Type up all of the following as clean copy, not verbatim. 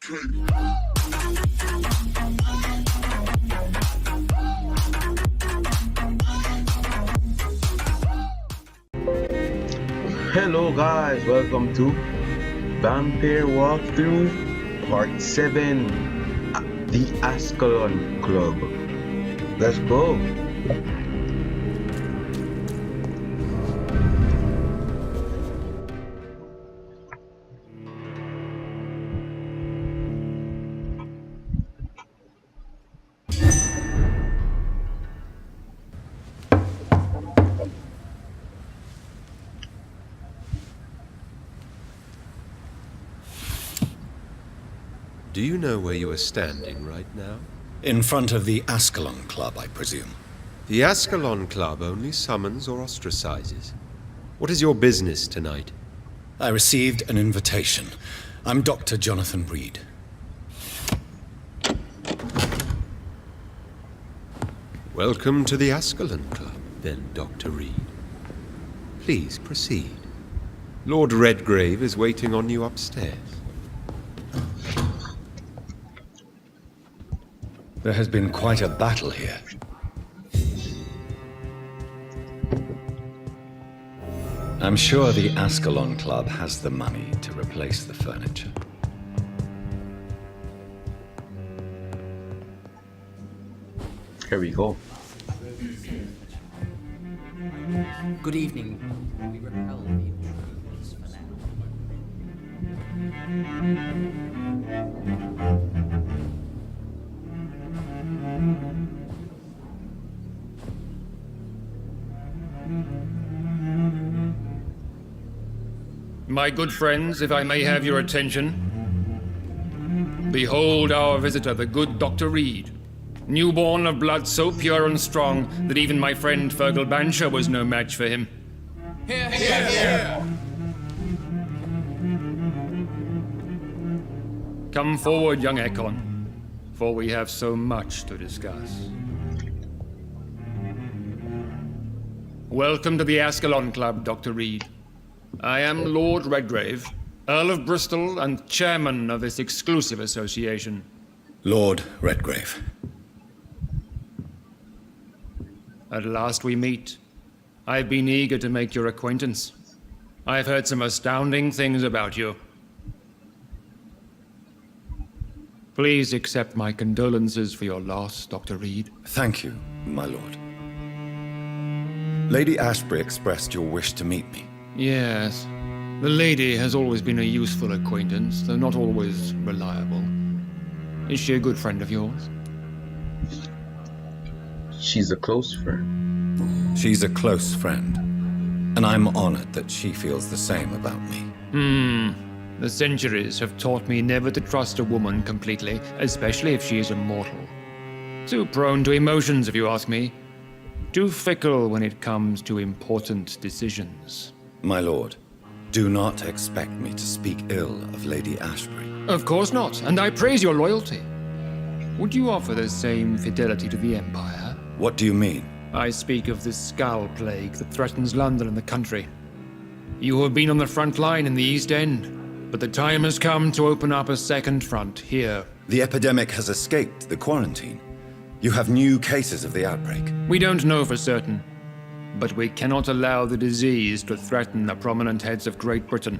Hello guys, welcome to Vampyr Walkthrough Part 7, the Ascalon Club. Let's go! Do you know where you are standing right now? In front of the Ascalon Club, I presume. The Ascalon Club only summons or ostracizes. What is your business tonight? I received an invitation. I'm Dr. Jonathan Reed. Welcome to the Ascalon Club, then, Dr. Reed. Please proceed. Lord Redgrave is waiting on you upstairs. There has been quite a battle here. I'm sure the Ascalon Club has the money to replace the furniture. Here we go. Good evening. We repel the intruders for My good friends, if I may have your attention. Behold our visitor, the good Dr. Reed. Newborn of blood so pure and strong that even my friend Fergal Bansher was no match for him. Here, here, here! Come forward, young Ekon, for we have so much to discuss. Welcome to the Ascalon Club, Dr. Reed. I am Lord Redgrave, Earl of Bristol and chairman of this exclusive association. Lord Redgrave. At last we meet. I've been eager to make your acquaintance. I've heard some astounding things about you. Please accept my condolences for your loss, Dr. Reed. Thank you, my lord. Lady Ashbury expressed your wish to meet me. Yes. The lady has always been a useful acquaintance, though not always reliable. Is she a good friend of yours? She's a close friend. She's a close friend, and I'm honored that she feels the same about me. The centuries have taught me never to trust a woman completely, especially if she is a mortal. Too prone to emotions, if you ask me. Too fickle when it comes to important decisions. My lord, do not expect me to speak ill of Lady Ashbury. Of course not, and I praise your loyalty. Would you offer the same fidelity to the Empire? What do you mean? I speak of the Skull Plague that threatens London and the country. You have been on the front line in the East End, but the time has come to open up a second front here. The epidemic has escaped the quarantine. You have new cases of the outbreak. We don't know for certain, but we cannot allow the disease to threaten the prominent heads of Great Britain.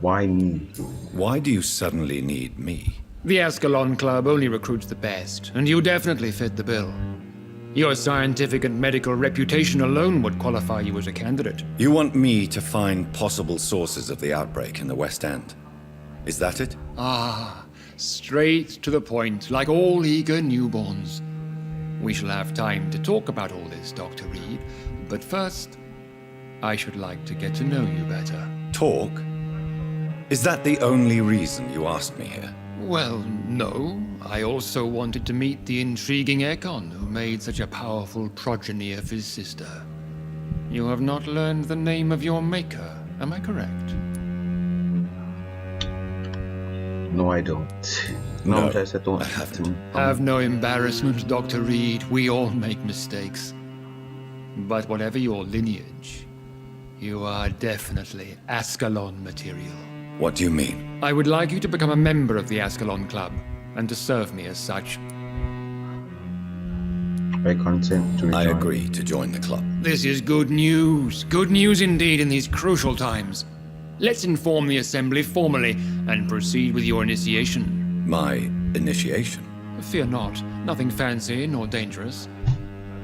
Why me? Why do you suddenly need me? The Ascalon Club only recruits the best, and you definitely fit the bill. Your scientific and medical reputation alone would qualify you as a candidate. You want me to find possible sources of the outbreak in the West End. Is that it? Straight to the point, like all eager newborns. We shall have time to talk about all this, Dr. Reed, but first, I should like to get to know you better. Talk? Is that the only reason you asked me here? Well, no. I also wanted to meet the intriguing Ekon, who made such a powerful progeny of his sister. You have not learned the name of your maker, am I correct? No, I don't. No, I don't I haven't. Have no embarrassment, Dr. Reed. We all make mistakes. But whatever your lineage, you are definitely Ascalon material. What do you mean? I would like you to become a member of the Ascalon Club, and to serve me as such. I consent to I rejoin. agree to join the club. This is good news. Good news indeed in these crucial times. Let's inform the Assembly formally, and proceed with your initiation. My initiation? Fear not, nothing fancy nor dangerous.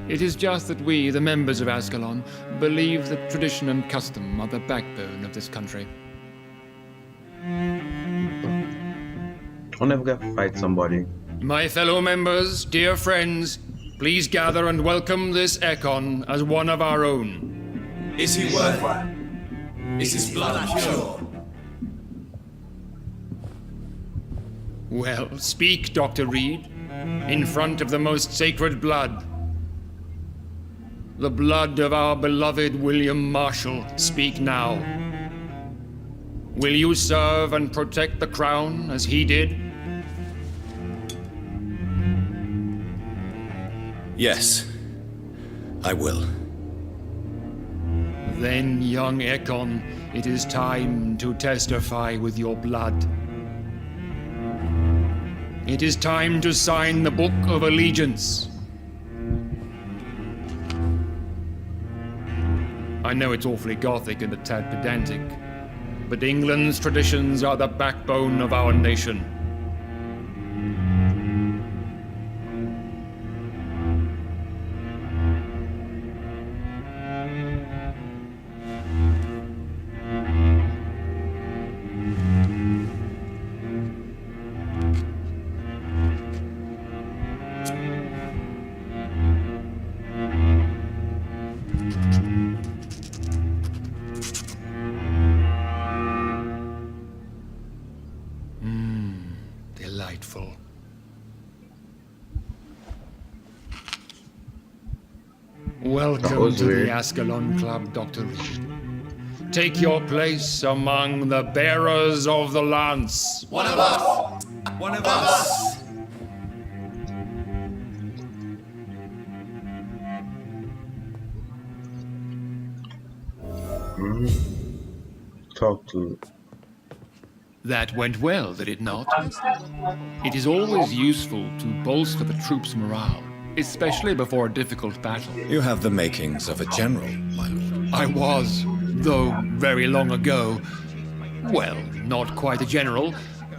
It is just that we, the members of Ascalon, believe that tradition and custom are the backbone of this country. I'll never get to fight somebody. My fellow members, dear friends, please gather and welcome this Ekon as one of our own. Is he worth it? Is his blood pure? Well, speak, Dr. Reed, in front of the most sacred blood. The blood of our beloved William Marshall. Speak now. Will you serve and protect the crown as he did? Yes, I will. Then, young Ekon, it is time to testify with your blood. It is time to sign the Book of Allegiance. I know it's awfully gothic and a tad pedantic, but England's traditions are the backbone of our nation. Delightful. Welcome was to weird. the Ascalon Club, Dr. Reed. Take your place among the bearers of the lance. One of us! One of us! Talk to. That went well, did it not? It is always useful to bolster the troops' morale, especially before a difficult battle. You have the makings of a general, my lord. I was, though very long ago. Well, not quite a general,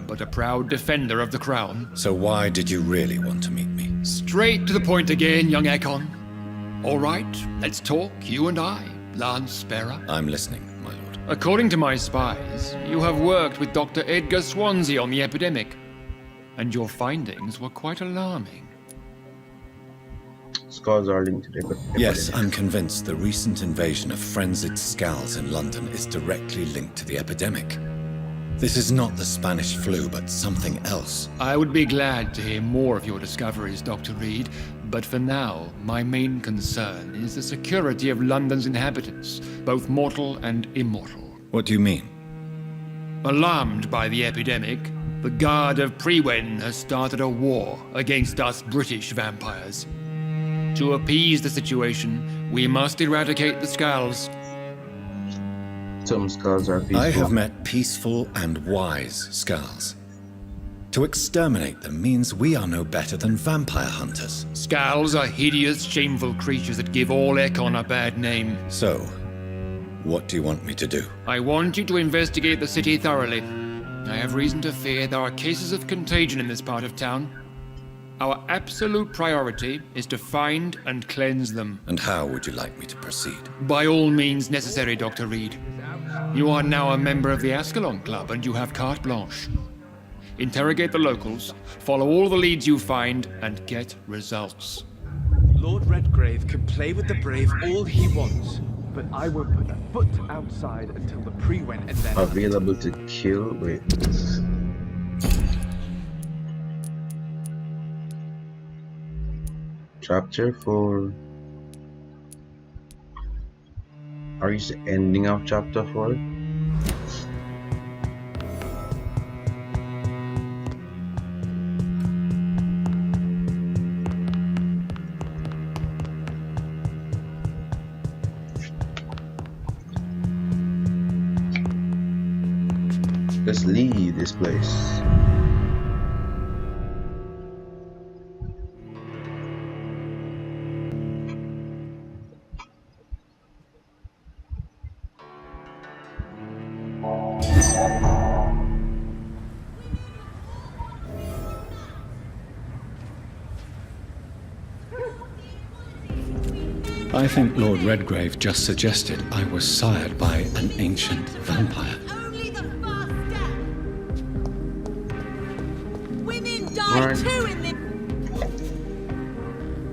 but a proud defender of the crown. So why did you really want to meet me? Straight to the point again, young Ekon. All right, let's talk, you and I, Lance Sparrow. I'm listening, my lord. According to my spies, you have worked with Dr. Edgar Swansea on the epidemic, and your findings were quite alarming. Scars are linked to the Yes, I'm convinced the recent invasion of frenzied scowls in London is directly linked to the epidemic. This is not the Spanish flu, but something else. I would be glad to hear more of your discoveries, Dr. Reed, but for now, my main concern is the security of London's inhabitants, both mortal and immortal. What do you mean? Alarmed by the epidemic, the Guard of Prewen has started a war against us British vampires. To appease the situation, we must eradicate the Skulls. Some scars are peaceful. I have met peaceful and wise Skulls. To exterminate them means we are no better than vampire hunters. Skulls are hideous, shameful creatures that give all Ekon a bad name. So, what do you want me to do? I want you to investigate the city thoroughly. I have reason to fear there are cases of contagion in this part of town. Our absolute priority is to find and cleanse them. And how would you like me to proceed? By all means necessary, Dr. Reed. You are now a member of the Ascalon Club and you have carte blanche. Interrogate the locals, follow all the leads you find, and get results. Lord Redgrave can play with the brave all he wants, but I won't put a foot outside until the pre-went and then... Available to kill. Wait. Chapter 4. Are you the ending of chapter 4? Let's leave this place. I think Lord Redgrave just suggested I was sired by an ancient vampire. Only the first step. Women die Right. too in this.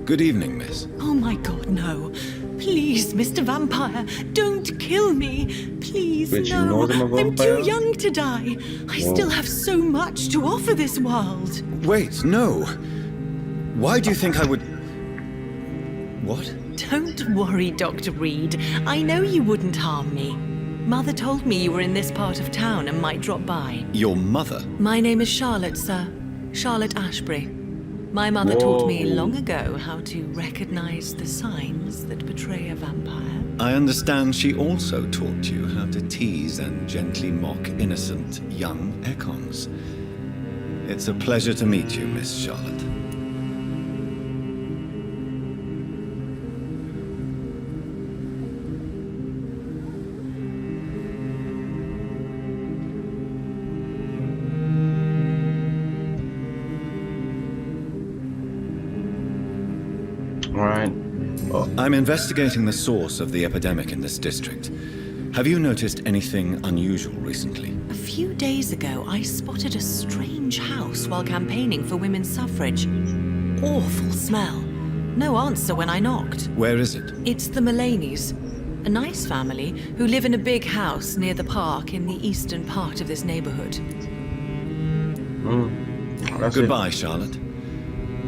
Good evening, miss. Oh my God, no! Please, Mr. Vampire, don't kill me. Please, Bitch, you no. know them a I'm vampire? too young to die. I still have so much to offer this world. Wait, no. Why do you think I would... What? Don't worry, Dr. Reed. I know you wouldn't harm me. Mother told me you were in this part of town and might drop by. Your mother? My name is Charlotte, sir. Charlotte Ashbury. My mother taught me Whoa. long ago how to recognize the signs that betray a vampire. I understand she also taught you how to tease and gently mock innocent young Ekons. It's a pleasure to meet you, Miss Charlotte. Alright. Oh, I'm investigating the source of the epidemic in this district. Have you noticed anything unusual recently? A few days ago, I spotted a strange house while campaigning for women's suffrage. Awful smell. No answer when I knocked. Where is it? It's the Mullaneys, a nice family who live in a big house near the park in the eastern part of this neighborhood. that's Goodbye, Charlotte.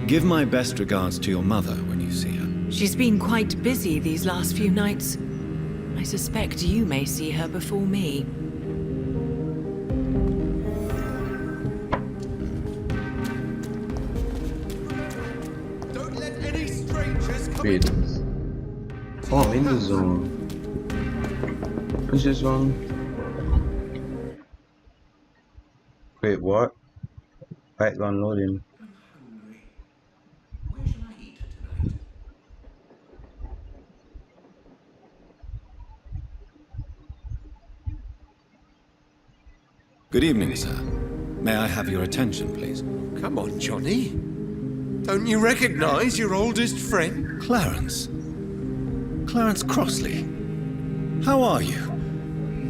Give my best regards to your mother when you see her. She's been quite busy these last few nights. I suspect you may see her before me. Don't let any strangers come Wait. Oh, I'm in the zone. What's this one? Wait, what? Right, unloading. Where shall I eat tonight? Good evening, sir. May I have your attention, please? Come on, Johnny. Don't you recognize your oldest friend? Clarence. Clarence Crossley. How are you?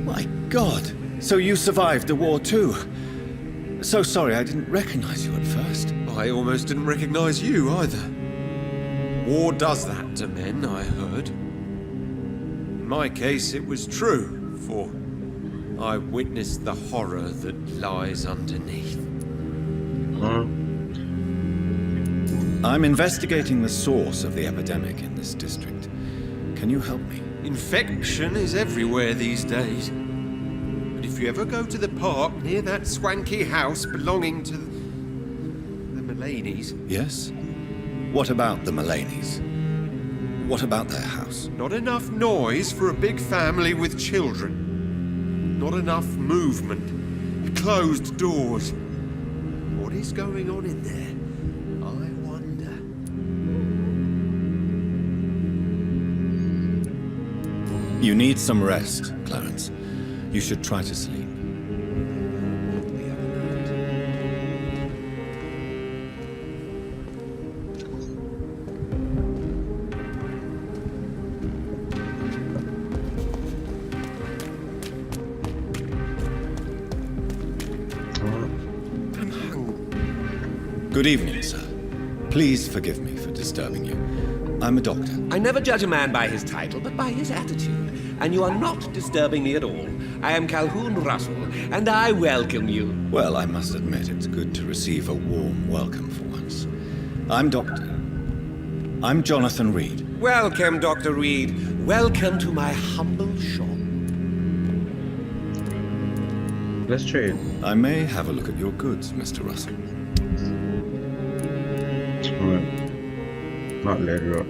My God. So you survived the war too. So sorry I didn't recognize you at first. I almost didn't recognize you either. War does that to men, I heard. In my case, it was true, for I witnessed the horror that lies underneath. I'm investigating the source of the epidemic in this district. Can you help me? Infection is everywhere these days. But if you ever go to the park near that swanky house belonging to the Mullaneys, Yes? What about the Mullaneys? What about their house? not enough noise for a big family with children. Not enough movement. Closed doors. What is going on in there? I wonder. You need some rest, Clarence. You should try to sleep. I'm hungry. Good evening, sir. Please forgive me for disturbing you. I'm a doctor. I never judge a man by his title, but by his attitude. And you are not disturbing me at all. I am Calhoun Russell, and I welcome you. Well, I must admit it's good to receive a warm welcome for once. I'm Jonathan Reed. Welcome, Dr. Reed. Welcome to my humble shop. Let's trade. I may have a look at your goods, Mr. Russell. Not leather up.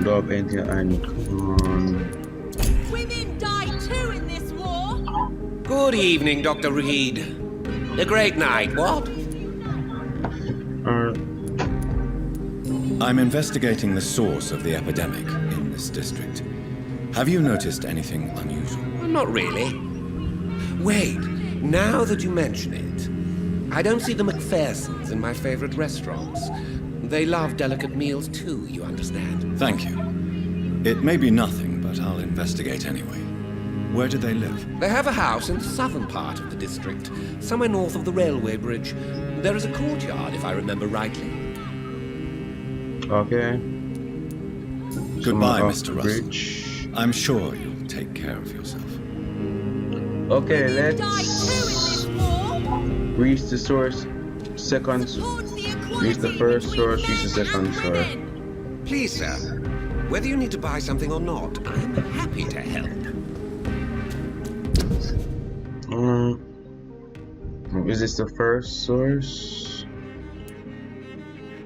dog anything I need. Come on. Women die too in this war! Good evening, Dr. Reed. A great night, what? I'm investigating the source of the epidemic in this district. Have you noticed anything unusual? Not really. Wait, now that you mention it, I don't see the McPhersons in my favorite restaurants. They love delicate meals too, you understand. Thank you. It may be nothing, but I'll investigate anyway. Where do they live? They have a house in the southern part of the district, somewhere north of the railway bridge. There is a courtyard, if I remember rightly. Okay. Goodbye, Off Mr. the Russell. bridge. I'm sure you'll take care of yourself. Okay, Die too in let's this war! reach the source. Second, Towards the reach the equality first between source, reach the men second and source. women. Please, sir, whether you need to buy something or not, I'm happy to help. Is this the first source?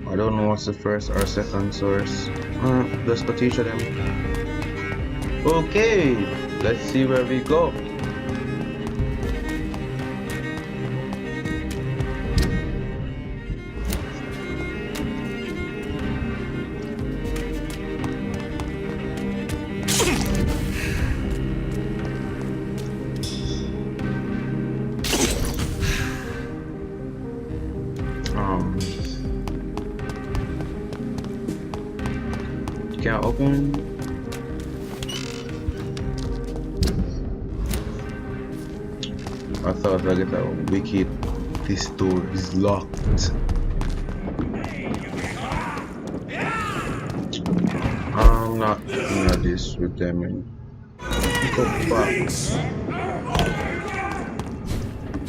I don't know what's the first or second source. Let's go teach them. Okay, let's see where we go. Can't open. I thought I get that wicked. This door is locked. I'm not doing this with them and go back.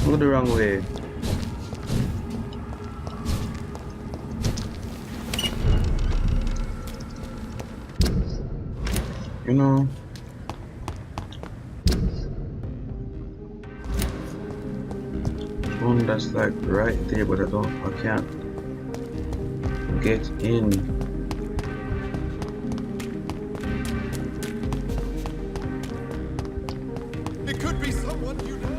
Go the wrong way. You know, one that's like right there, but I can't get in. It could be someone you know.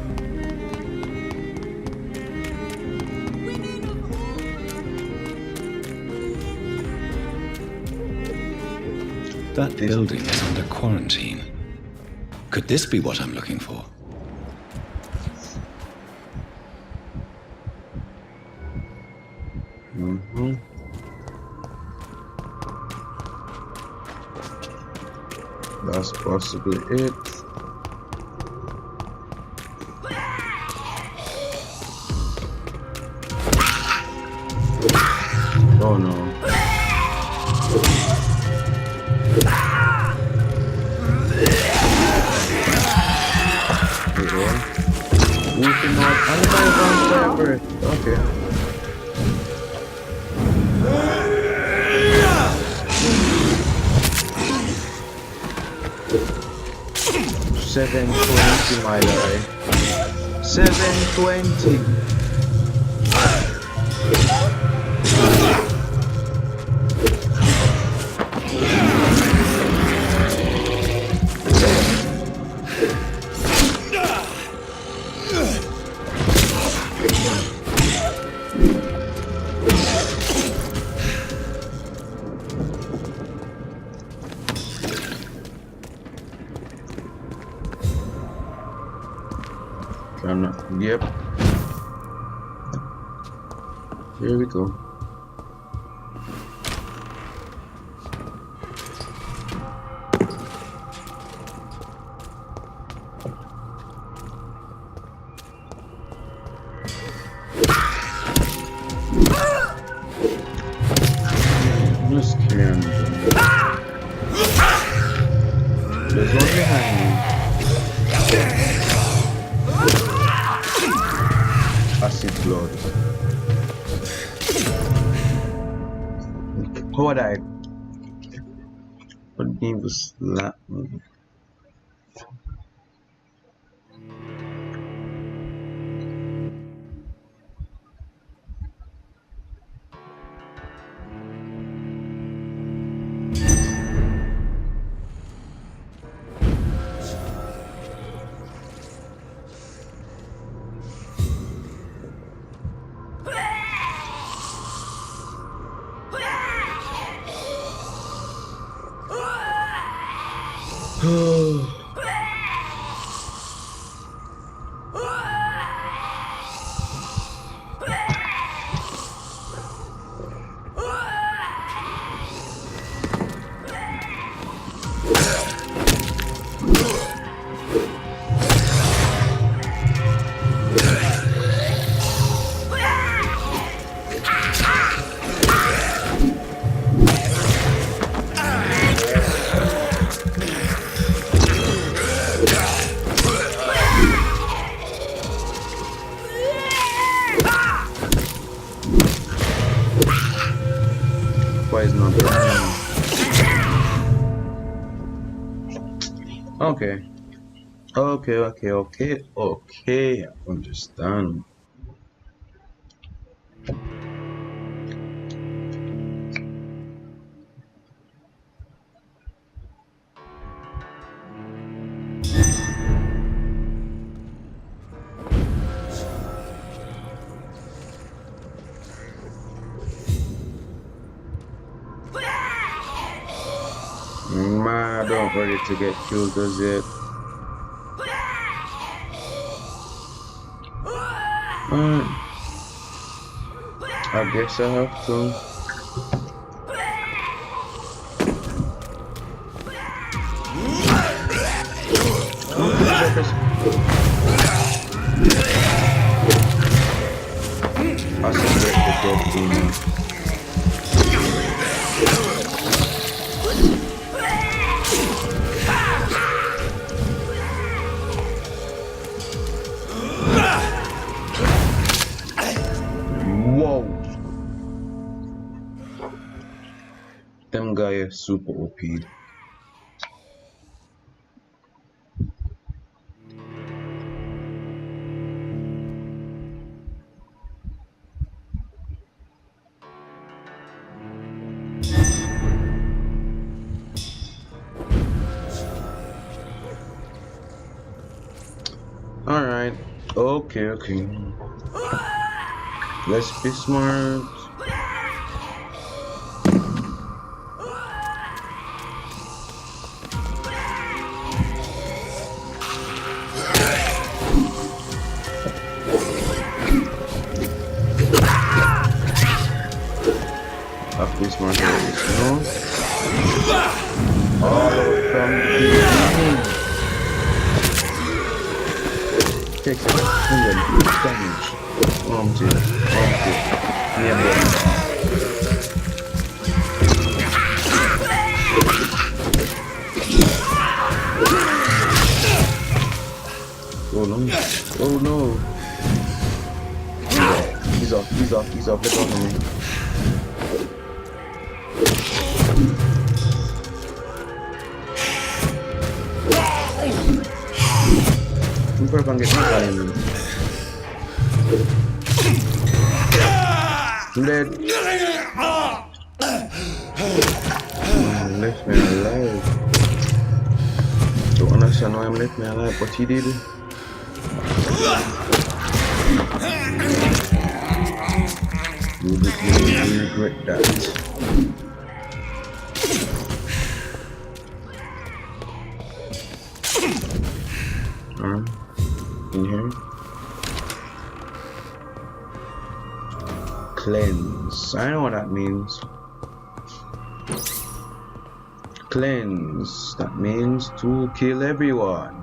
That building is under quarantine. Could this be what I'm looking for? That's possibly it. Oh no. Okay. 720, my guy. 720. Yep. Here we go. Just can't. There's one behind me. Acid blood. How would I? What name was that? Why is not burning? Okay. Okay. I understand. Man, I don't ready to get killed as yet. I guess I have to. I separate the dead demon. Whoa! Them guy is super OP. Alright. Okay. Let's be smart. Have to be smart, you know? All from the beginning. Takes it 100 damage. Oh no. He's off. Let go of me. I'm probably gonna get my guy in him. I'm dead. Left me alive. Don't understand why I'm left me alive, but he did. You regret that. In here. Cleanse. I know what that means. Cleanse. That means to kill everyone.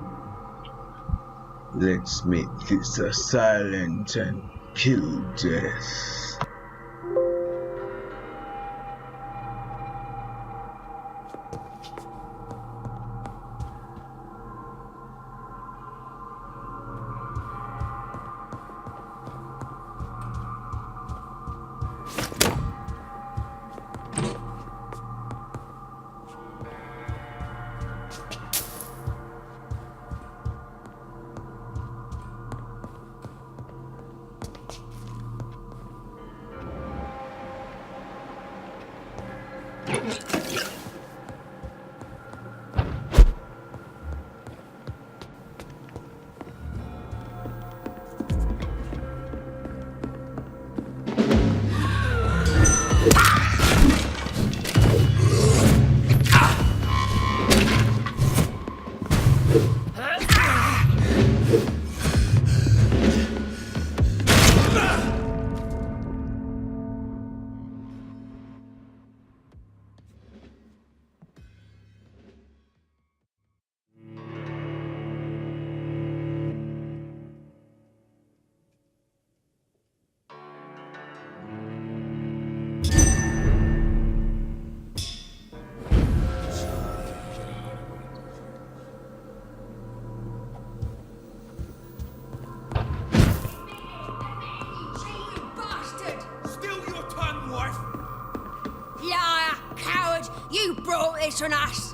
Let's make this a silent and kill death. it or not?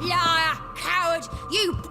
Yeah, coward! You...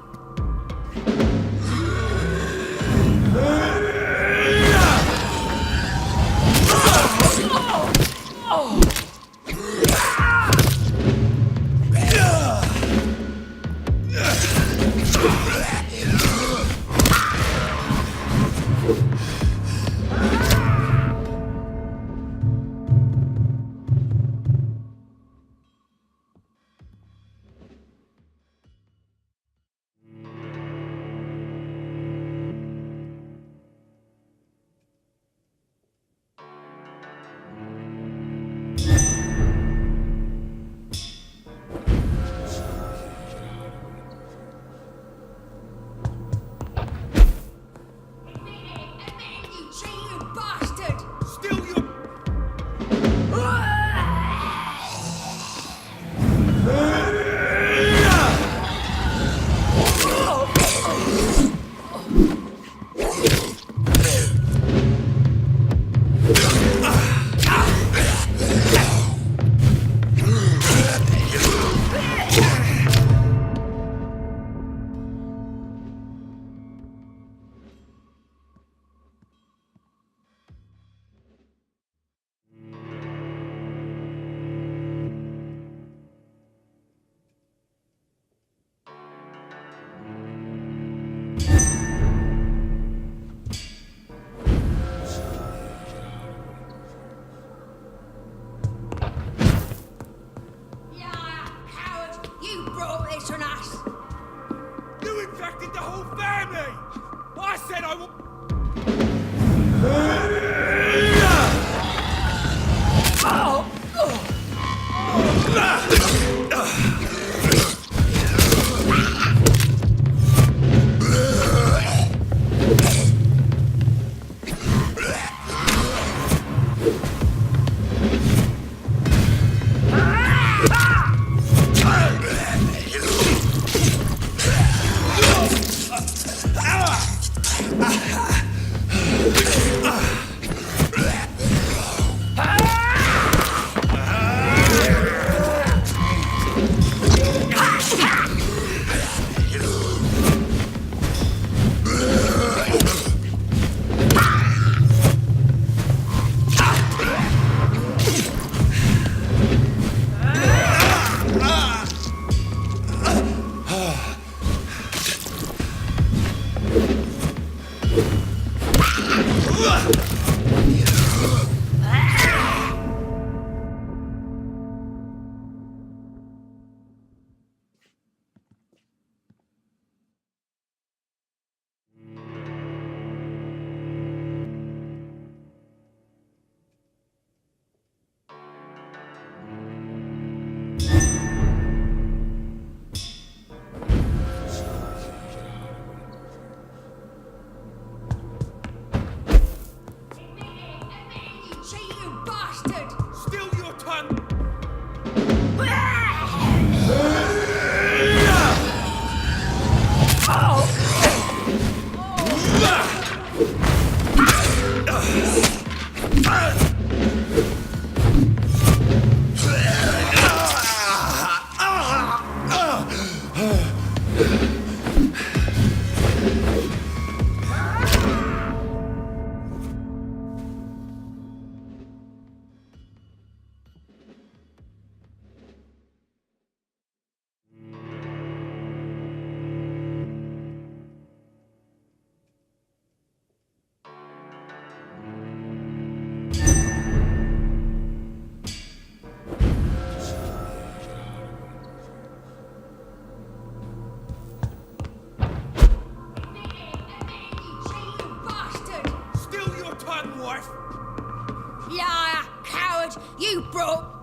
dwarf! Liar, coward, you brought...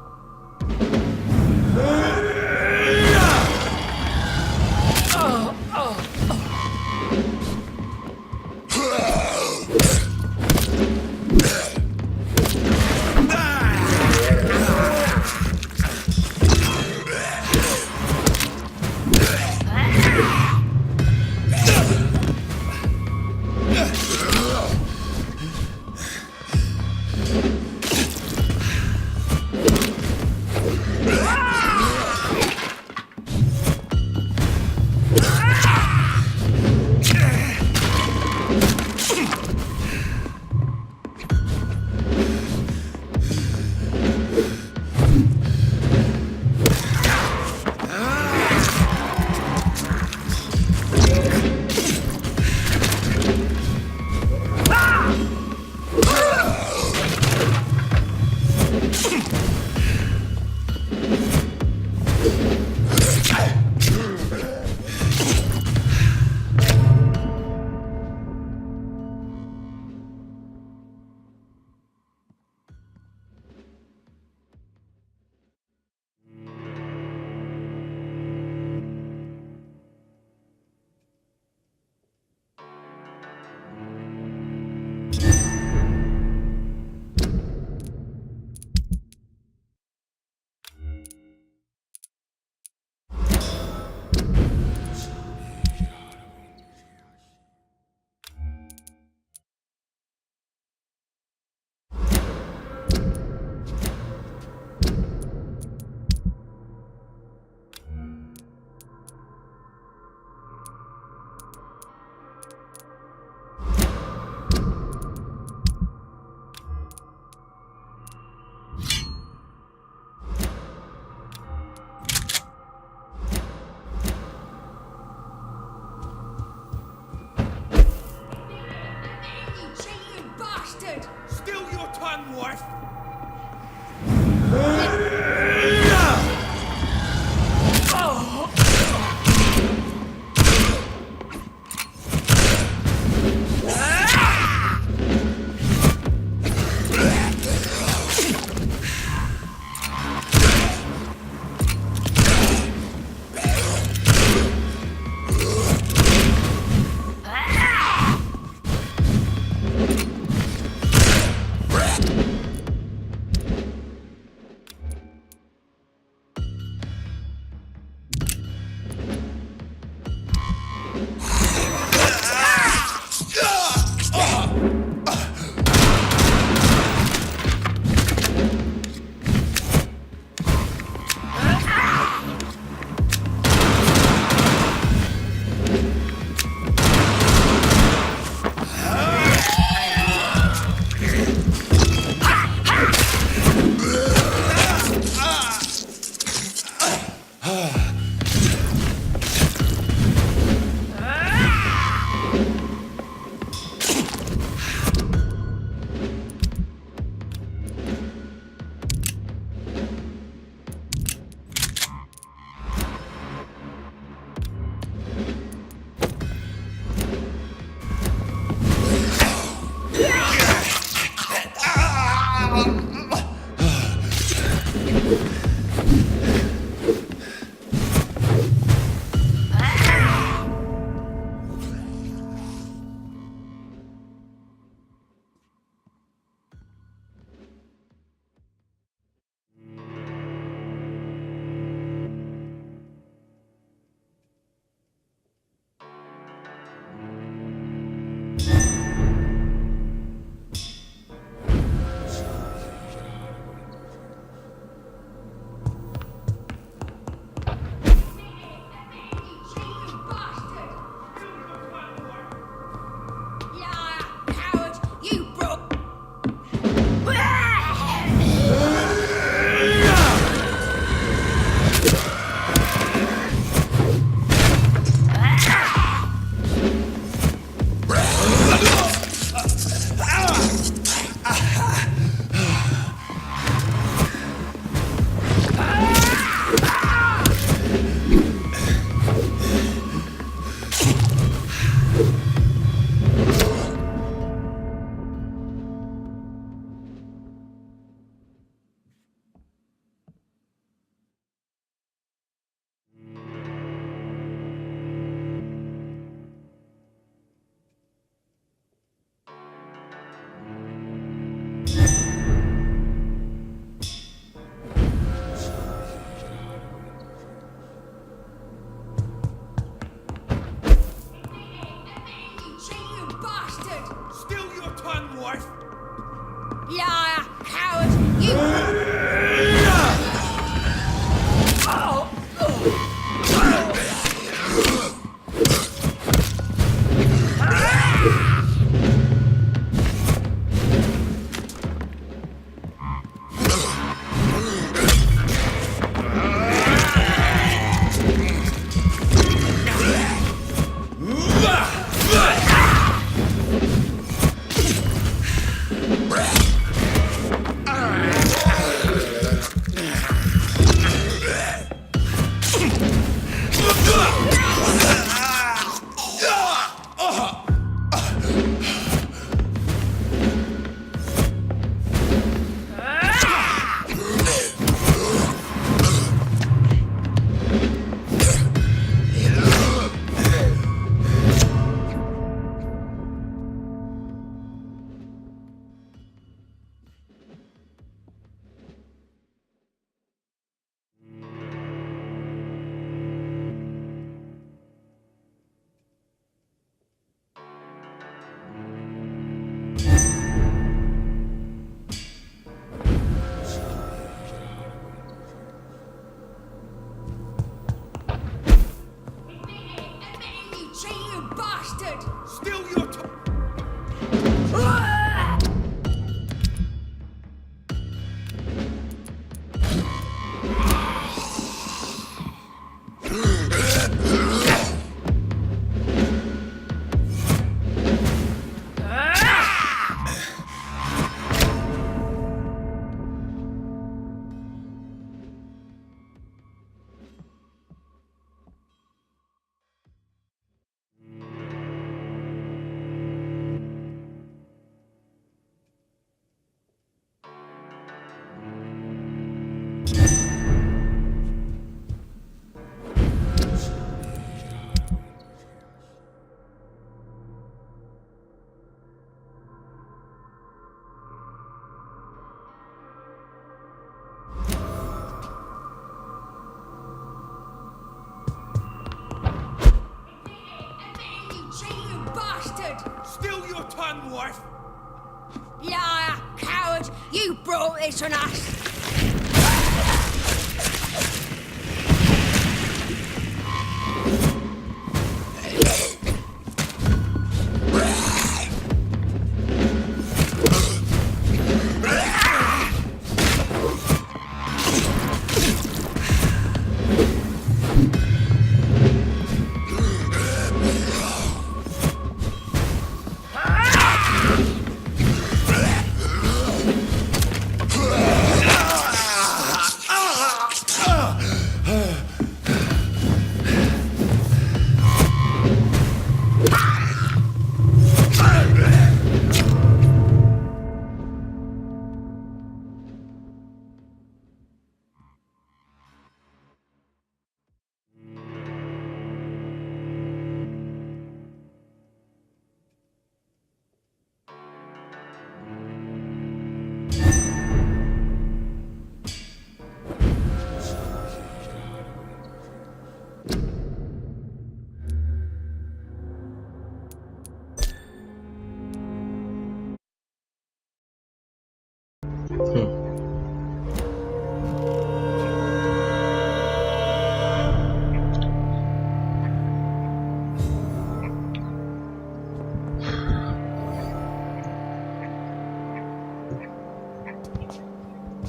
wife! Liar, coward, you... Still your tongue, wife! Liar, coward, you brought this on us!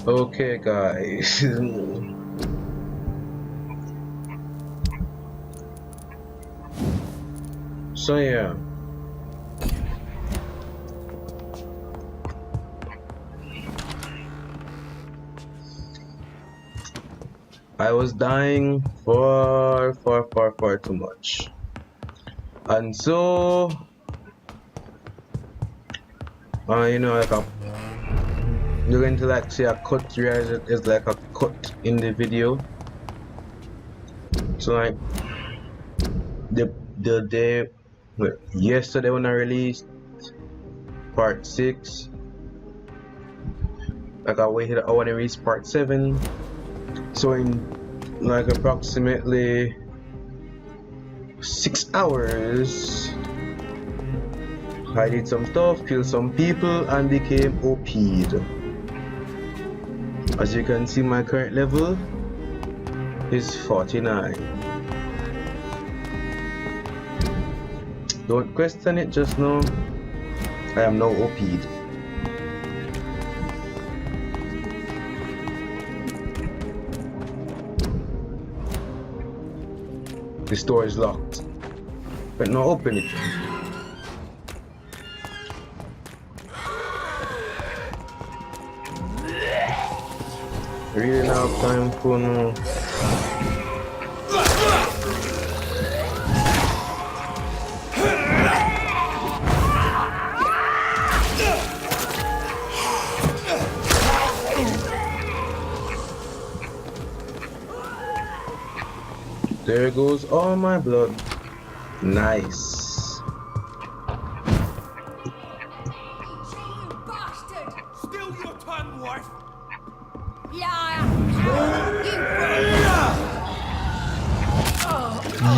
Okay, guys. So yeah. I was dying far too much. And so you know, like you're going to like see a cut here is like a cut in the video. So like the day yesterday when I released part 6, like I waited, I want to release part 7. So in like approximately 6 hours I did some stuff, killed some people, and became OP'd. As you can see, my current level is 49. Don't question it, just know I am now OP'd. The door is locked, but now open it. Really now time for no. There goes all my blood. Nice. Bastard! Still your tongue, wife! Liar! Coward!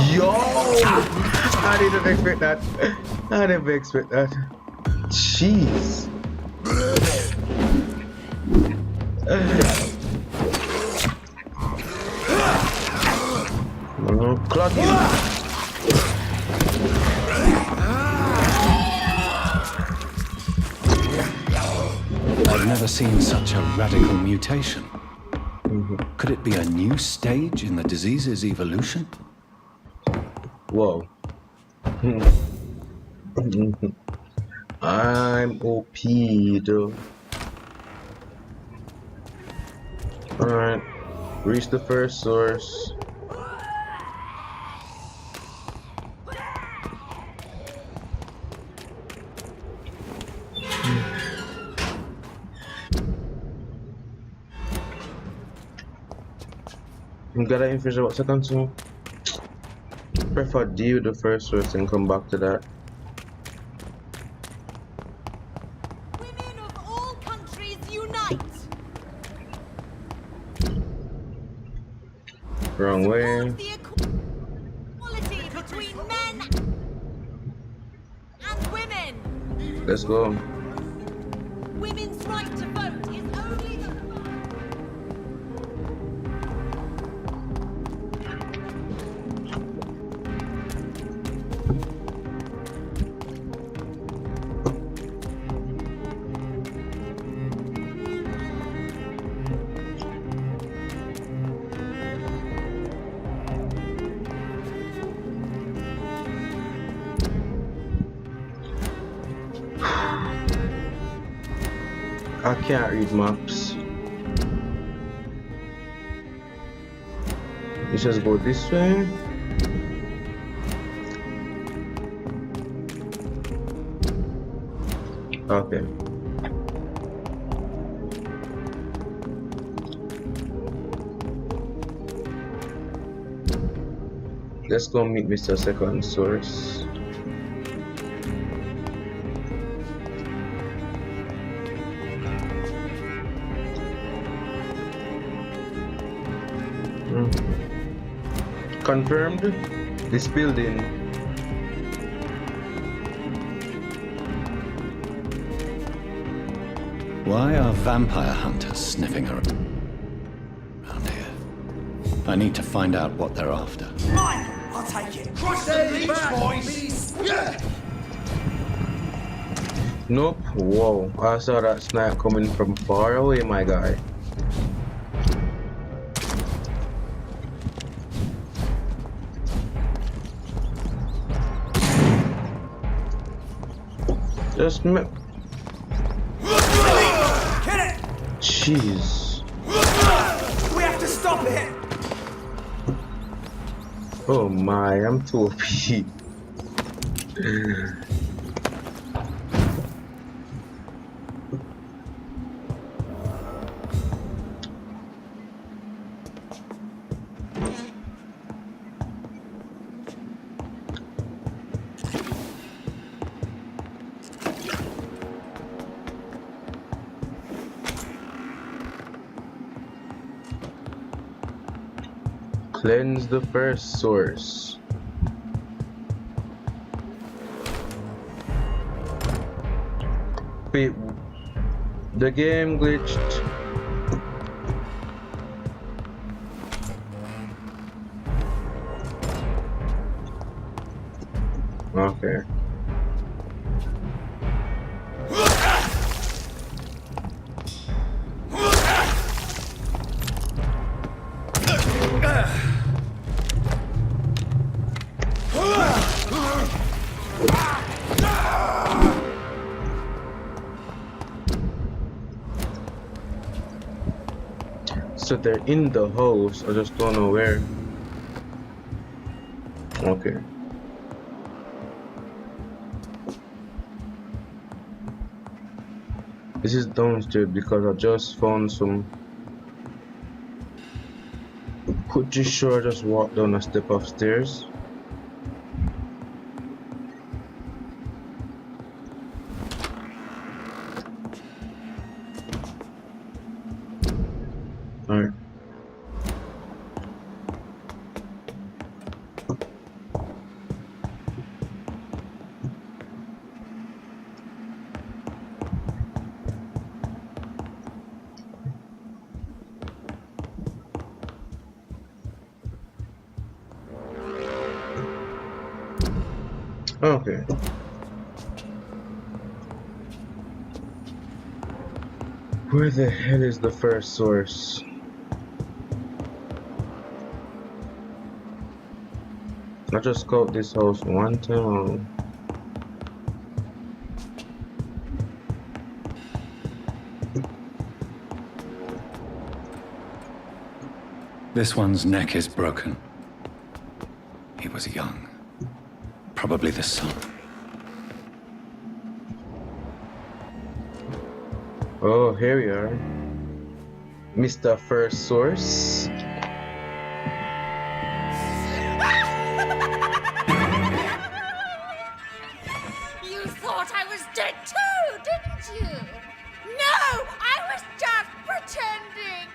You Yo! I didn't expect that. I didn't expect that. Jeez. Clock you. I've never seen such a radical mutation. Could it be a new stage in the disease's evolution? Whoa. I'm OP'd. Alright. Reach the first source. I'm gonna infringe about second soon. Prefer deal with the first source and come back to that. Women of all countries unite! Wrong way. The equality between men and women! Let's go. Women's right to vote is only the I can't read maps. You just go this way. Okay. Let's go meet Mr. Second Source. Confirmed. This building. Why are vampire hunters sniffing around here? I need to find out what they're after. Mine! I'll take it! Cross the beach, boys! Yeah! Nope. Whoa. I saw that snipe coming from far away, my guy. Just me. Kill it! Jeez. We have to stop it! Oh my, I'm too OP. Cleanse the first source. Wait, the game glitched. Okay. So they're in the house, I just don't know where. Okay. This is downstairs because I just found some. Pretty sure I just walked down a step of stairs. Alright. Okay. Where the hell is the first source? I just scoped this house one time. This one's neck is broken. He was young. Probably the son. Oh, here we are. Mr. First Source. You thought I was dead too, didn't you? No, I was just pretending.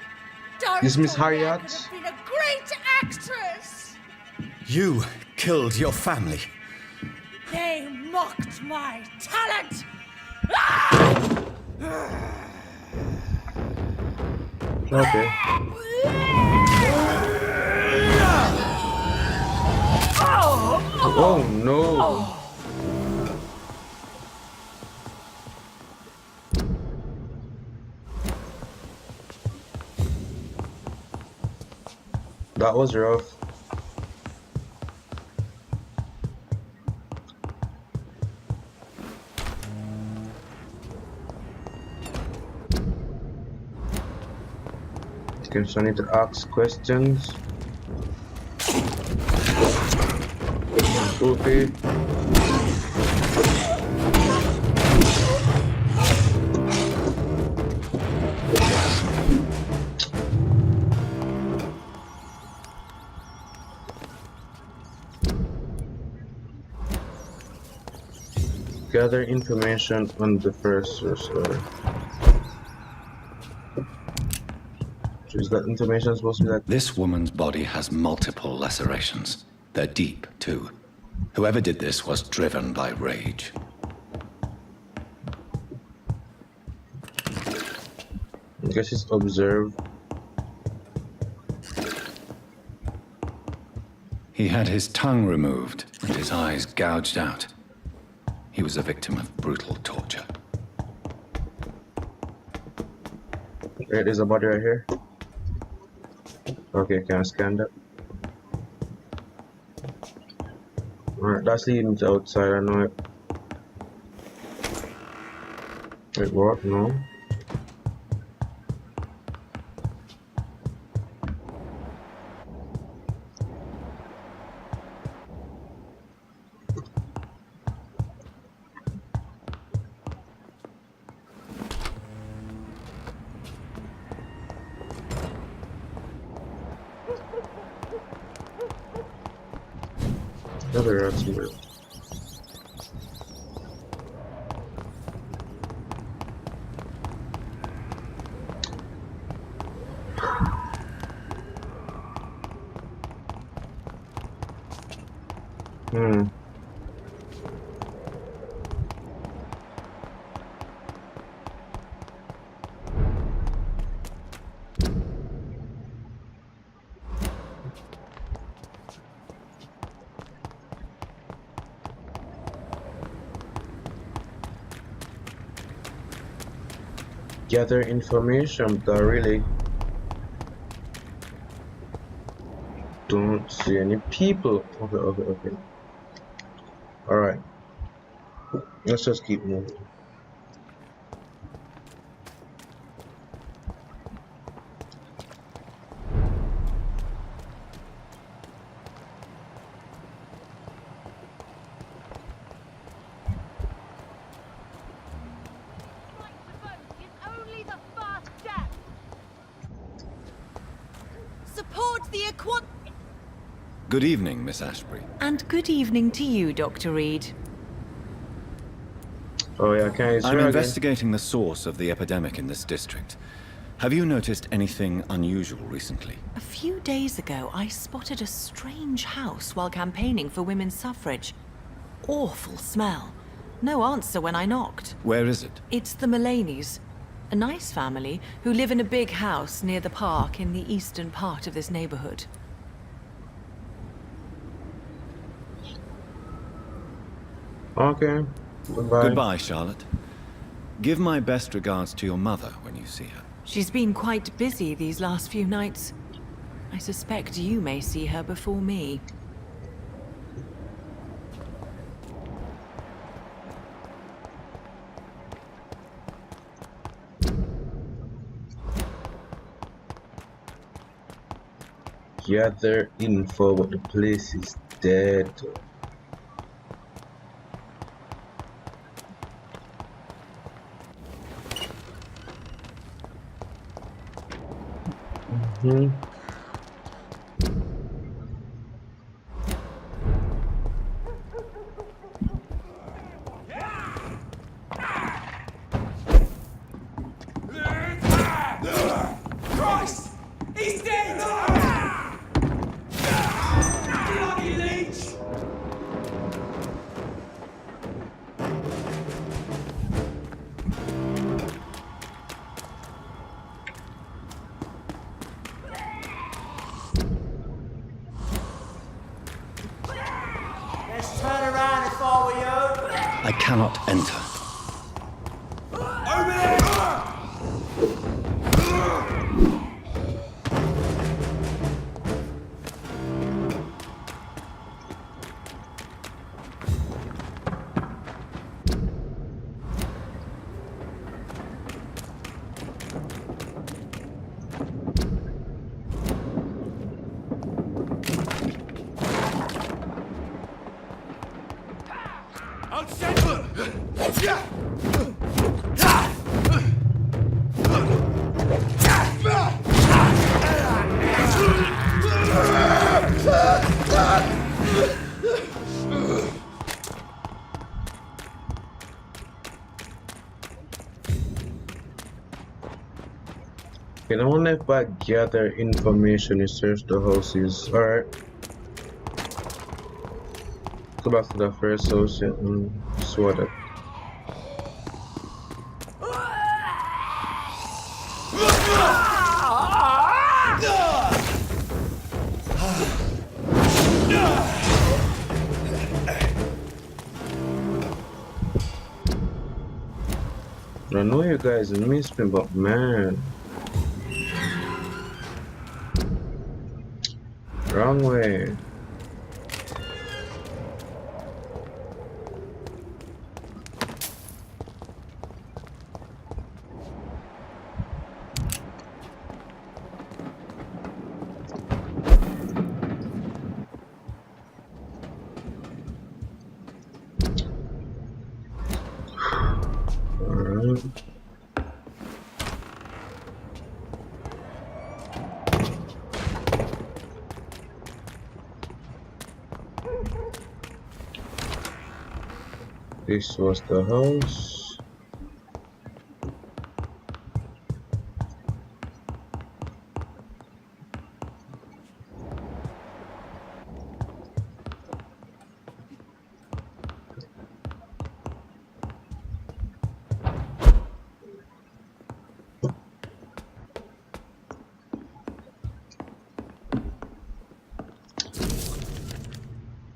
Don't This Miss worry, I Harriet? could have been a great actress. You killed your family. They mocked my talent. Okay. Oh no. That was rough. Okay, so I need to ask questions. Okay. Gather information on the first source. Is that information supposed to be like This woman's body has multiple lacerations. They're deep, too. Whoever did this was driven by rage. I guess it's observe. He had his tongue removed and his eyes gouged out. He was a victim of brutal torture. Right, there's a body right here. Okay, can I scan that? Alright, that's leading to outside, I know it. Wait, what? No. Another rats here. gather information, but I really don't see any people. Okay. Alright. Let's just keep moving. Support the aqua... Good evening, Miss Ashbury. And good evening to you, Dr. Reed. Oh yeah, can you I'm investigating the source of the epidemic in this district. Have you noticed anything unusual recently? A few days ago, I spotted a strange house while campaigning for women's suffrage. Awful smell. No answer when I knocked. Where is it? It's the Mullaneys, a nice family who live in a big house near the park in the eastern part of this neighborhood. Okay. Goodbye. Goodbye, Charlotte. Give my best regards to your mother when you see her. She's been quite busy these last few nights. I suspect you may see her before me. Gather info, but the place is dead. Christ! He's dead! Bloody leech! Let's turn around if I were you. I cannot enter. Over there! Okay, I wonder if I gather information and search the houses. Alright. Go back to the first house and swat it. I know you guys miss me, but man. Wrong way. Alright. This was the house.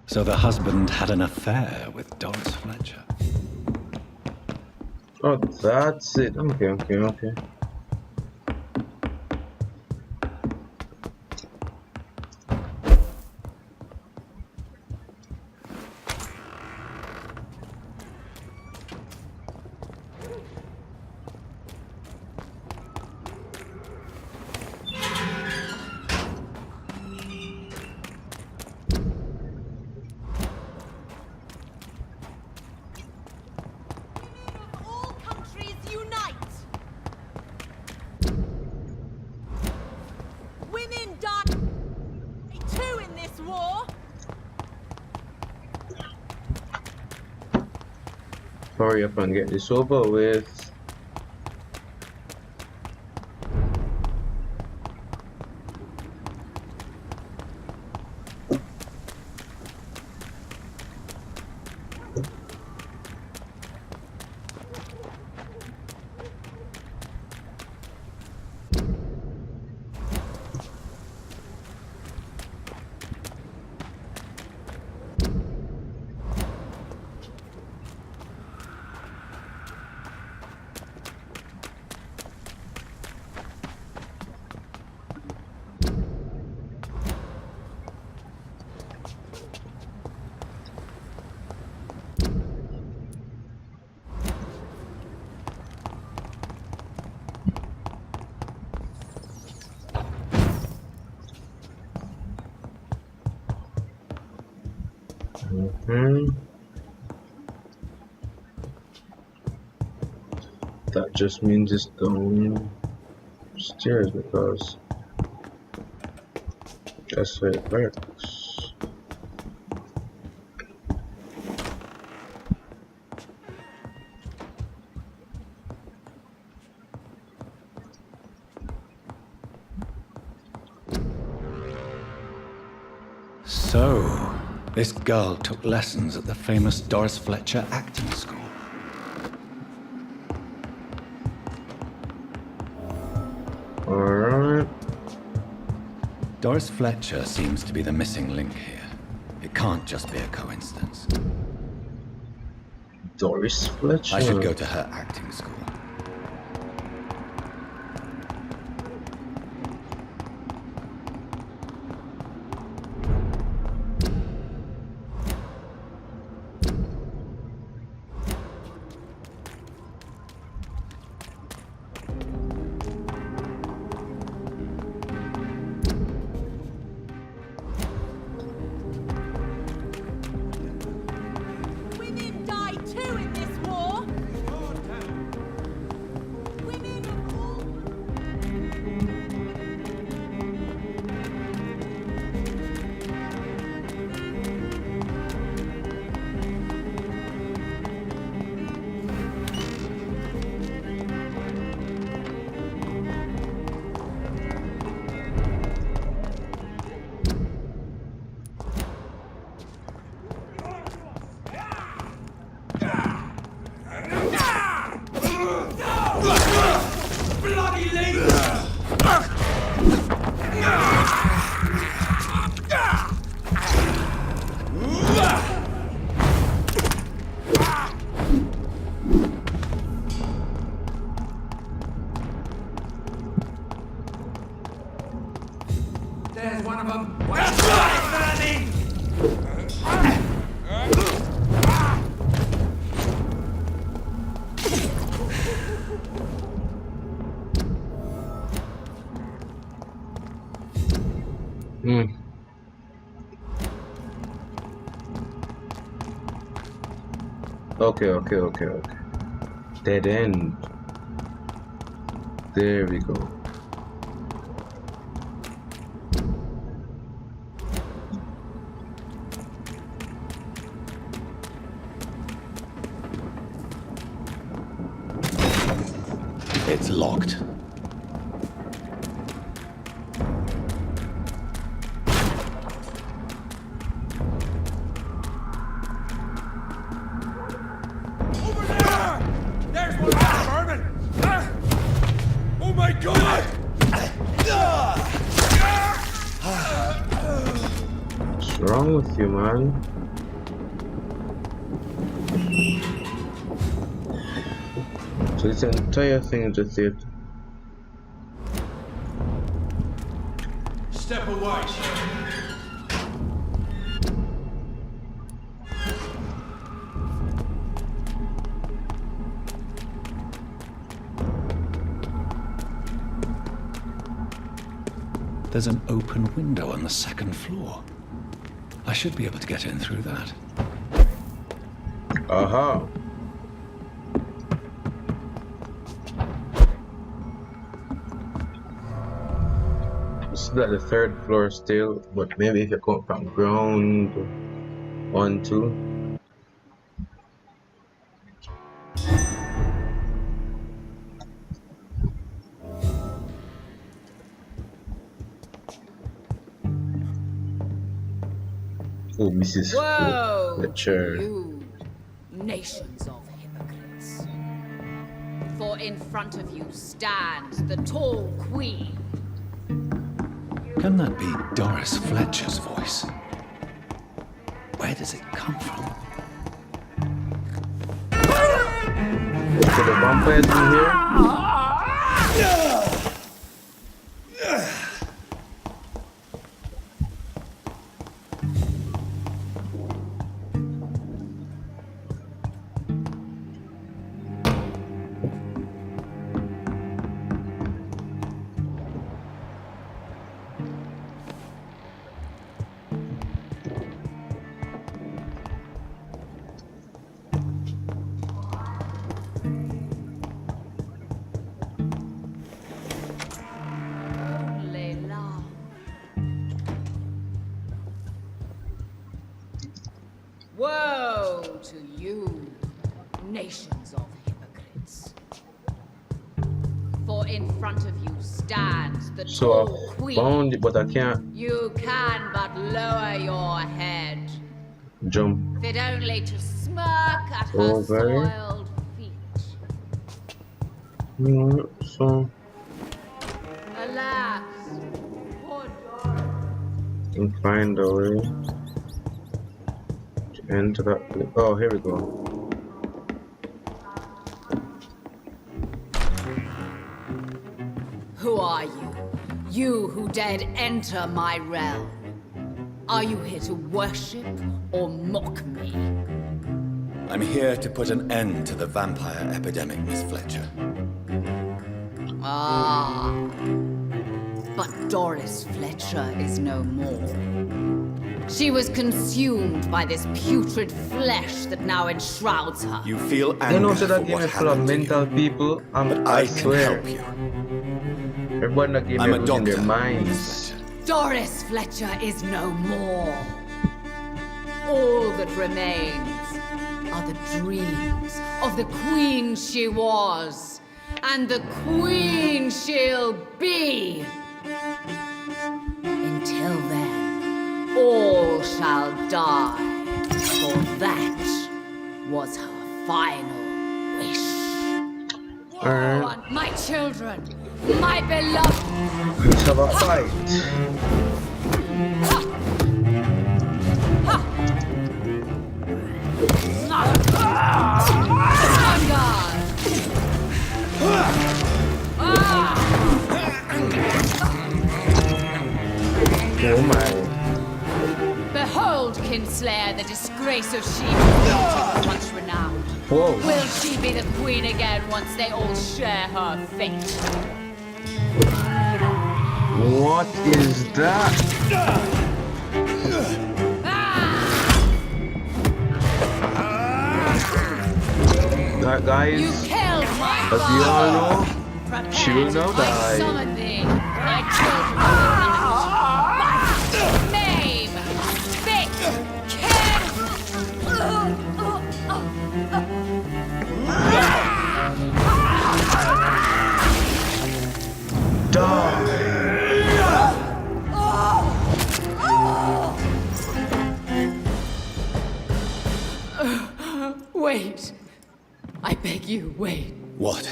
So the husband had an affair with Doris Fletcher. Oh, that's it. Okay, okay, okay. All countries unite! Women die too in this war! Hurry up and get this over with. That just means it's downstairs because that's where it works. So, this girl took lessons at the famous Doris Fletcher acting school. Alright. Doris Fletcher seems to be the missing link here. It can't just be a coincidence. Doris Fletcher? I should go to her acting school. Women die too in this war! Women of all... Bloody lady! There's one of them. That's right, Bernie! Okay. Dead end. There we go. It's locked. Over there! There's one Herman! Oh my god! What's wrong with you, man? So this entire thing is a theater. Step away. There's an open window on the second floor. I should be able to get in through that. Aha. It's like the third floor still, but maybe if you come from ground 1, 2. Oh, Mrs. Woe Fletcher. to you, nations of hypocrites. For in front of you stands the tall queen. Can that be Doris Fletcher's voice? Where does it come from? So the vampires in here? Layla. Woe to you, nations of hypocrites. For in front of you stands the So tall I queen. found it, but I can't You can but lower your head, jump fit only to smirk at her over. soiled feet. So Alas, poor Doris. and find a way to enter that place. Oh, here we go. Who are you? You who dared enter my realm. Are you here to worship or mock me? I'm here to put an end to the vampire epidemic, Miss Fletcher. Ah. But Doris Fletcher is no more. She was consumed by this putrid flesh that now enshrouds her. You feel You anger know, so for that game what is full of happened to mental you. people. But I I can swear. help you. Everyone in that game I'm a is losing their doctor, minds. Miss Fletcher. Doris Fletcher is no more. All that remains are the dreams of the queen she was, and the queen she'll be. Until then, all shall die, for that was her final wish. Alright. Oh, and my children, my beloved. Let's have a fight. Oh my. Behold, Kinslayer, the disgrace of she once renowned. Whoa. Will she be the queen again once they all share her fate? What is that? That guys, You killed my as you all know, Prepare she will to now fight die. summon thee. My children will not. Maim, spit, Wait. I beg you, wait. What?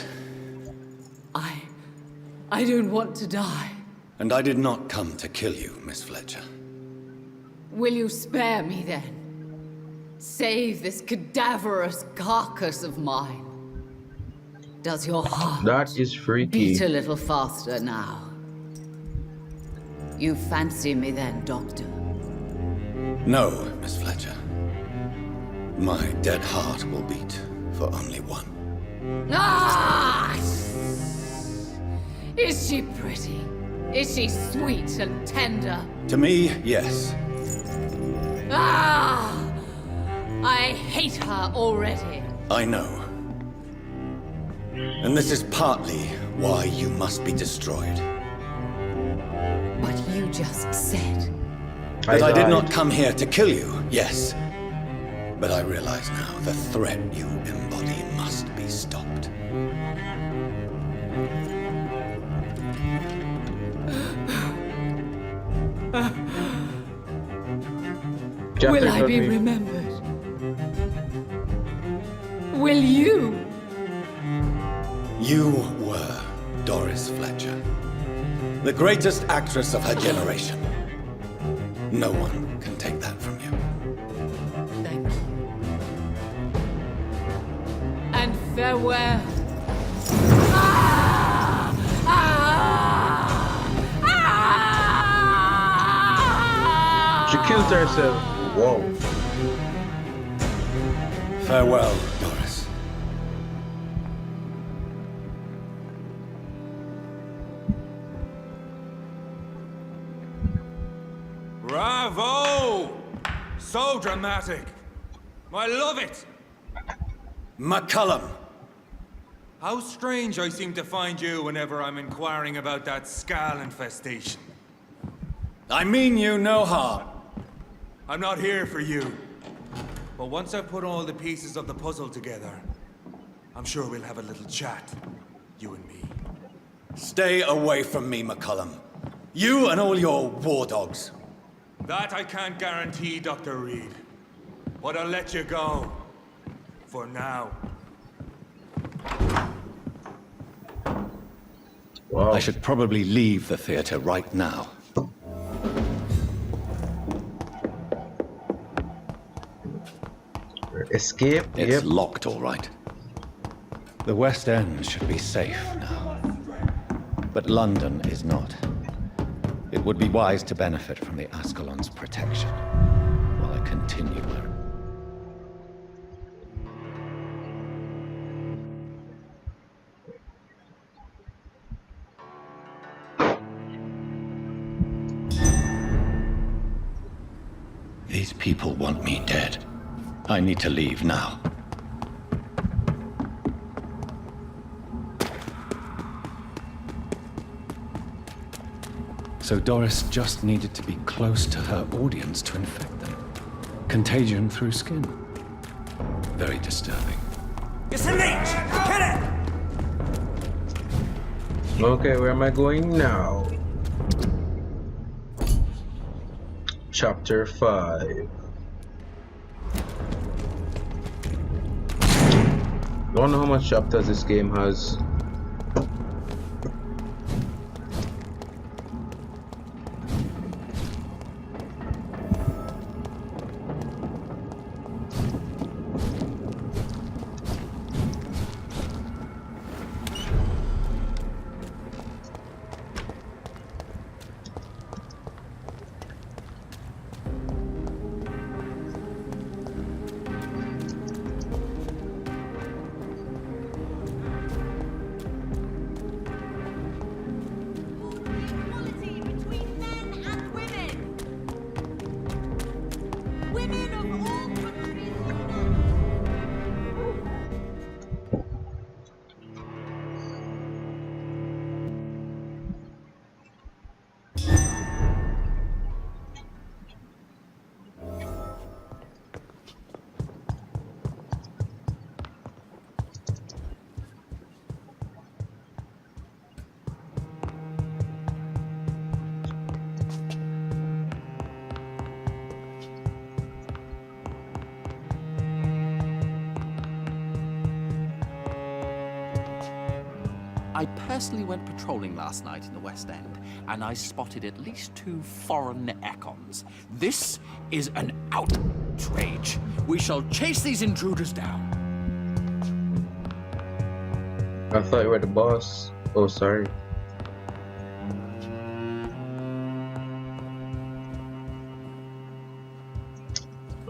I don't want to die. And I did not come to kill you, Miss Fletcher. Will you spare me then? Save this cadaverous carcass of mine. Does your heart That is freaky. beat a little faster now? You fancy me then, Doctor? No, Miss Fletcher. My dead heart will beat for only one. Ah! Is she pretty? Is she sweet and tender? To me, yes. Ah! I hate her already. I know. And this is partly why you must be destroyed. But you just said. That I did not come here to kill you, yes. But I realize now the threat you embody must be stopped. Will I be remembered? Will you? You were Doris Fletcher, the greatest actress of her generation. No one can take that from you. Thank you. And farewell. Ah! Ah! Ah! She killed herself. Whoa. Farewell, Doris. Bravo! So dramatic. I love it. McCullum! How strange I seem to find you whenever I'm inquiring about that Skal infestation. I mean you no harm. I'm not here for you. But once I've put all the pieces of the puzzle together, I'm sure we'll have a little chat, you and me. Stay away from me, McCullum. You and all your war dogs. That I can't guarantee, Dr. Reed. But I'll let you go. For now. Wow. I should probably leave the theater right now. Escape? It's Yep. locked, all right. The West End should be safe now. But London is not. It would be wise to benefit from the Ascalon's protection while I continue my... These people want me dead. I need to leave now. So Doris just needed to be close to her audience to infect them. Contagion through skin. Very disturbing. It's a leech! Hit it! Okay, where am I going now? Chapter 5. I don't know how much chapters this game has. Equality between men and women. Women of all countries and I personally went patrolling last night in the West End, and I spotted at least 2 foreign econs. This is an outrage. We shall chase these intruders down. I thought you were the boss. Oh, sorry.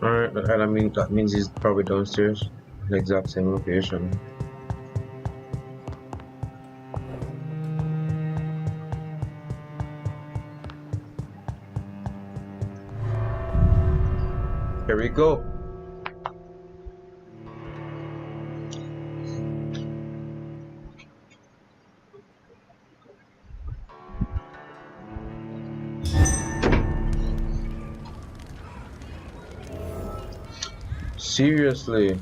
Alright, that means he's probably downstairs. The exact same location. Here we go. Seriously.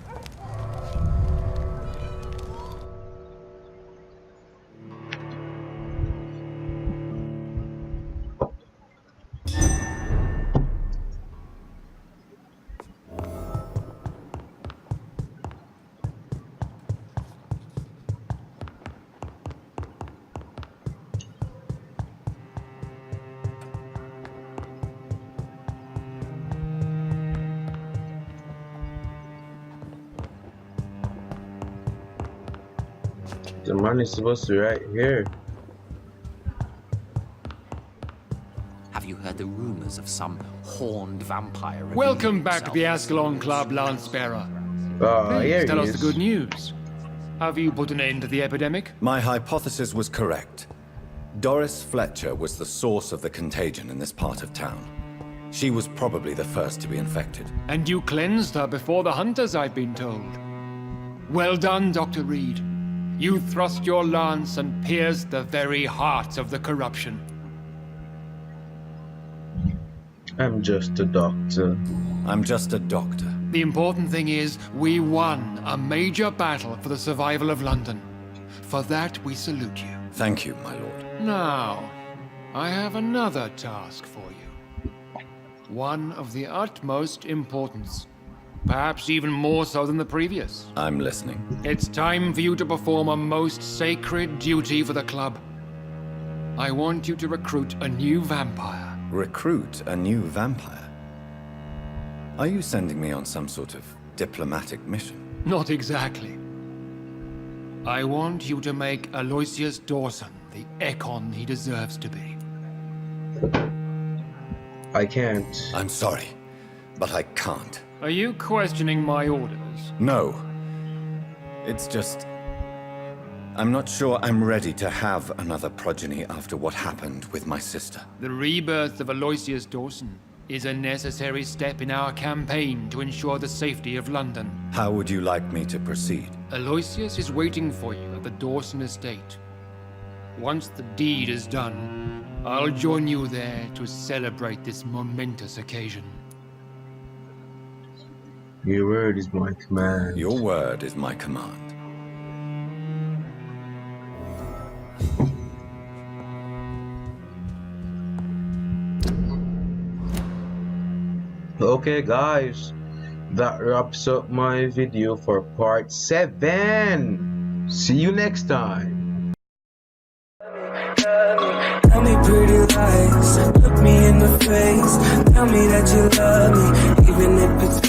The man is supposed to be right here. Have you heard the rumors of some horned vampire? Welcome back to the Ascalon Club, Lance-Bearer. Please tell us the good news. Have you put an end to the epidemic? My hypothesis was correct. Doris Fletcher was the source of the contagion in this part of town. She was probably the first to be infected. And you cleansed her before the hunters, I've been told. Well done, Dr. Reed. You thrust your lance and pierced the very heart of the corruption. I'm just a doctor. I'm just a doctor. The important thing is, we won a major battle for the survival of London. For that, we salute you. Thank you, my lord. Now, I have another task for you. One of the utmost importance. Perhaps even more so than the previous. I'm listening. It's time for you to perform a most sacred duty for the club. I want you to recruit a new vampire. Recruit a new vampire? Are you sending me on some sort of diplomatic mission? Not exactly. I want you to make Aloysius Dawson the Ekon he deserves to be. I can't. I'm sorry, but I can't. Are you questioning my orders? No. It's just... I'm not sure I'm ready to have another progeny after what happened with my sister. The rebirth of Aloysius Dawson is a necessary step in our campaign to ensure the safety of London. How would you like me to proceed? Aloysius is waiting for you at the Dawson estate. Once the deed is done, I'll join you there to celebrate this momentous occasion. Your word is my command. Your word is my command. Okay guys, that wraps up my video for part 7. See you next time. Tell me pretty lies, look me in the face, tell me that you love me, even if it's